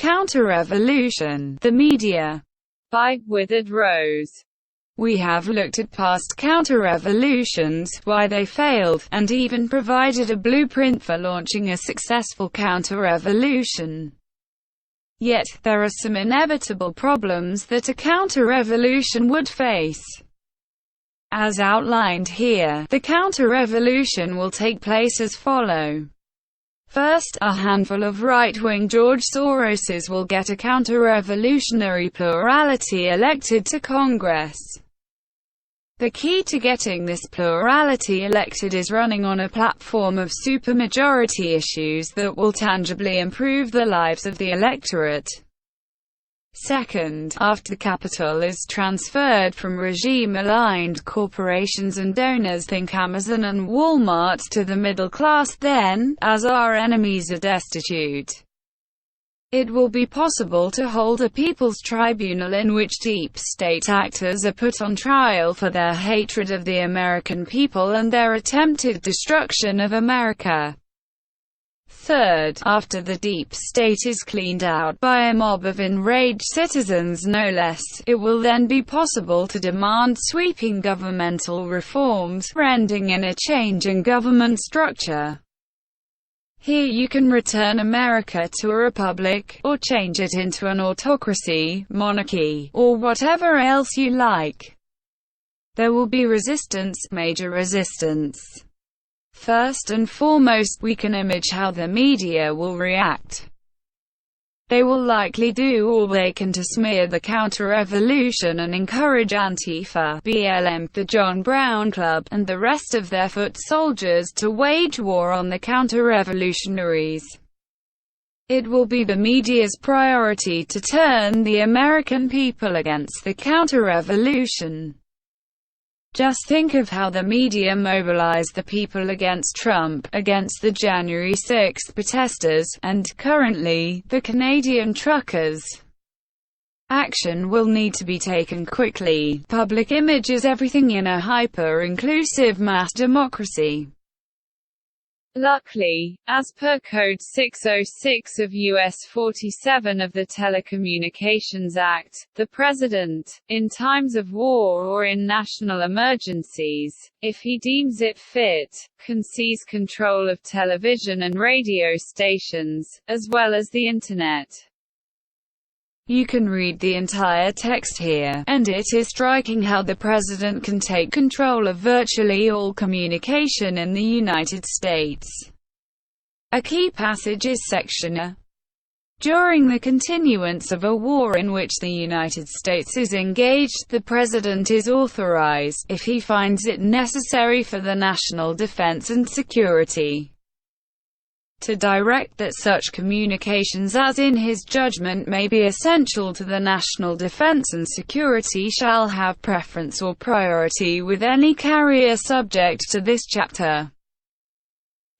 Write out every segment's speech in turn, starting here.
Counterrevolution, the media. By Withered Rose. We have looked at past counter-revolutions, why they failed, and even provided a blueprint for launching a successful counter-revolution. Yet, there are some inevitable problems that a counter-revolution would face. As outlined here, the counter-revolution will take place as follows. First, a handful of right-wing George Soroses will get a counter-revolutionary plurality elected to Congress. The key to getting this plurality elected is running on a platform of supermajority issues that will tangibly improve the lives of the electorate. Second, after capital is transferred from regime-aligned corporations and donors, think Amazon and Walmart, to the middle class, then, as our enemies are destitute, it will be possible to hold a people's tribunal in which deep state actors are put on trial for their hatred of the American people and their attempted destruction of America. Third, after the deep state is cleaned out by a mob of enraged citizens no less, it will then be possible to demand sweeping governmental reforms, rending in a change in government structure. Here you can return America to a republic, or change it into an autocracy, monarchy, or whatever else you like. There will be resistance, major resistance. First and foremost, we can imagine how the media will react. They will likely do all they can to smear the counter-revolution and encourage Antifa, BLM, the John Brown Club, and the rest of their foot soldiers to wage war on the counter-revolutionaries. It will be the media's priority to turn the American people against the counter-revolution. Just think of how the media mobilized the people against Trump, against the January 6 protesters, and, currently, the Canadian truckers. Action will need to be taken quickly. Public image is everything in a hyper-inclusive mass democracy. Luckily, as per Code 606 of U.S. 47 of the Telecommunications Act, the President, in times of war or in national emergencies, if he deems it fit, can seize control of television and radio stations, as well as the Internet. You can read the entire text here, and it is striking how the president can take control of virtually all communication in the United States. A key passage is Section A. During the continuance of a war in which the United States is engaged, the president is authorized, if he finds it necessary for the national defense and security, to direct that such communications as in his judgment may be essential to the national defense and security shall have preference or priority with any carrier subject to this chapter.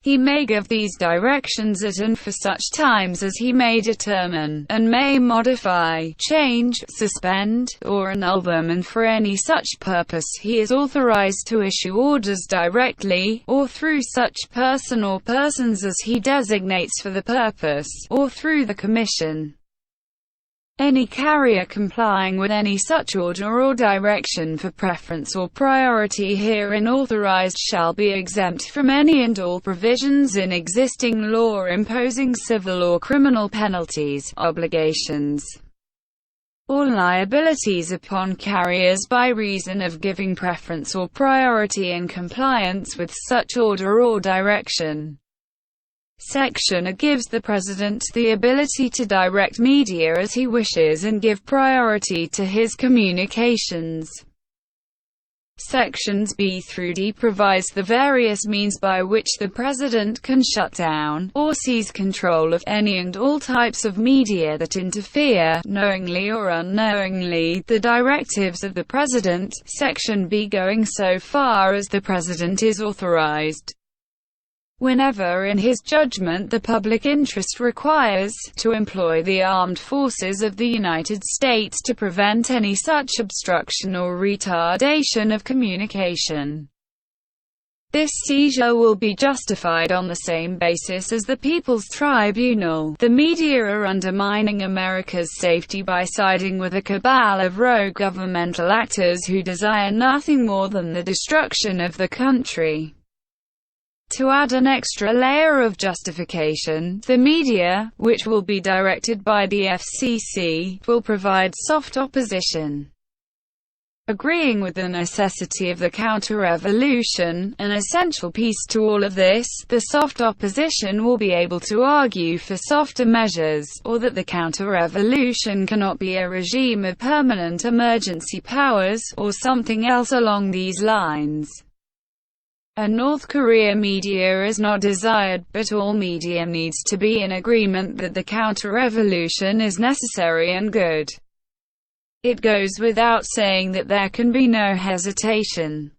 He may give these directions at and for such times as he may determine, and may modify, change, suspend, or annul them, and for any such purpose he is authorized to issue orders directly, or through such person or persons as he designates for the purpose, or through the Commission. Any carrier complying with any such order or direction for preference or priority herein authorized shall be exempt from any and all provisions in existing law imposing civil or criminal penalties, obligations, or liabilities upon carriers by reason of giving preference or priority in compliance with such order or direction. Section A gives the President the ability to direct media as he wishes and give priority to his communications. Sections B through D provides the various means by which the President can shut down, or seize control of, any and all types of media that interfere, knowingly or unknowingly, the directives of the President, Section B going so far as the President is authorized, whenever in his judgment the public interest requires, to employ the armed forces of the United States to prevent any such obstruction or retardation of communication. This seizure will be justified on the same basis as the People's Tribunal. The media are undermining America's safety by siding with a cabal of rogue governmental actors who desire nothing more than the destruction of the country. To add an extra layer of justification, the media, which will be directed by the FCC, will provide soft opposition. Agreeing with the necessity of the counter-revolution, an essential piece to all of this, the soft opposition will be able to argue for softer measures, or that the counter-revolution cannot be a regime of permanent emergency powers, or something else along these lines. A North Korea media is not desired, but all media needs to be in agreement that the counter-revolution is necessary and good. It goes without saying that there can be no hesitation.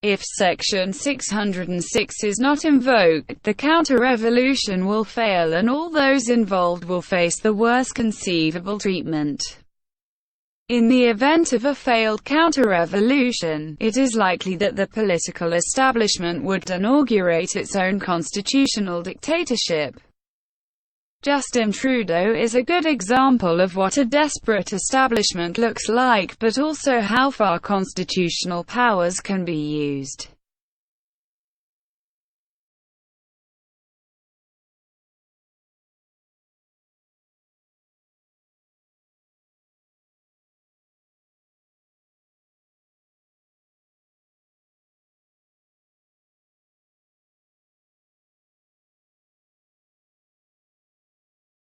If Section 606 is not invoked, the counter-revolution will fail and all those involved will face the worst conceivable treatment. In the event of a failed counter-revolution, it is likely that the political establishment would inaugurate its own constitutional dictatorship. Justin Trudeau is a good example of what a desperate establishment looks like, but also how far constitutional powers can be used.